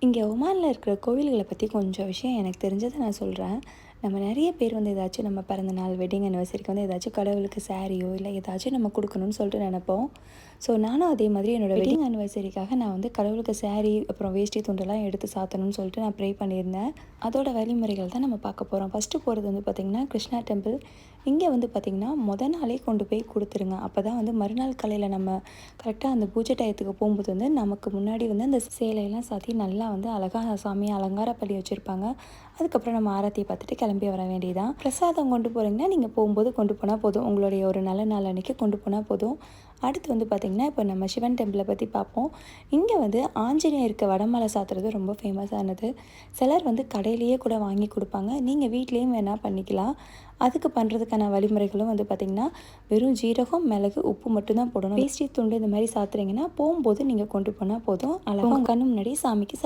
இங்கே ஒமானில் இருக்கிற கோவில்களை பற்றி கொஞ்சம் விஷயம் எனக்கு தெரிஞ்சதை நான் சொல்கிறேன். நம்ம நிறைய பேர் வந்து ஏதாச்சும் நம்ம பிறந்தநாள், வெட்டிங் அனிவர்சரிக்கு வந்து ஏதாச்சும் கடவுளுக்கு சாரியோ இல்லை ஏதாச்சும் நம்ம கொடுக்கணும்னு சொல்லிட்டு நினைப்போம். ஸோ நானும் அதே மாதிரி என்னோடய வெட்டிங் அனிவர்சரிக்காக நான் வந்து கடவுளுக்கு சாரீ அப்புறம் வேஷ்டி துண்டெல்லாம் எடுத்து சாத்தணும்னு சொல்லிட்டு நான் ப்ரே பண்ணியிருந்தேன். அதோட வழிமுறைகள் தான் நம்ம பார்க்க போகிறோம். ஃபஸ்ட்டு போகிறது வந்து பார்த்திங்கன்னா கிருஷ்ணா டெம்பிள். இங்கே வந்து பார்த்திங்கன்னா நாளே கொண்டு போய் கொடுத்துருங்க. அப்போ தான் வந்து மறுநாள் காலையில் நம்ம கரெக்டாக அந்த பூஜை டயத்துக்கு போகும்போது வந்து நமக்கு முன்னாடி வந்து அந்த சேலையெல்லாம் சாத்தி நல்லா வந்து அழகாக சாமியை அலங்காரம் பண்ணி வச்சுருப்பாங்க. அதுக்கப்புறம் நம்ம ஆரத்தியை பார்த்துட்டு கிளம்பி வர வேண்டியதான். பிரசாதம் கொண்டு போகிறீங்கன்னா நீங்கள் போகும்போது கொண்டு போனால் போதும். உங்களுடைய ஒரு நல்ல நாள் அன்றைக்கி கொண்டு போனால் போதும். அடுத்து வந்து பார்த்திங்கன்னா இப்போ நம்ம சிவன் டெம்பிளை பற்றி பார்ப்போம். இங்கே வந்து ஆஞ்சநேயருக்கு வடமாலை சாத்துறது ரொம்ப ஃபேமஸானது. சிலர் வந்து கடையிலேயே கூட வாங்கி கொடுப்பாங்க. நீங்கள் வீட்லேயும் வேணால் பண்ணிக்கலாம். அதுக்கு பண்ணுறதுக்கான வழிமுறைகளும் வந்து பார்த்திங்கன்னா வெறும் ஜீரகம், மிளகு, உப்பு மட்டும்தான் போடணும். வேஷ்டி துண்டு இந்த மாதிரி சாத்துறீங்கன்னா போகும்போது நீங்கள் கொண்டு போனால் போதும். அழகாக கண்ணு முன்னாடி சாமிக்கு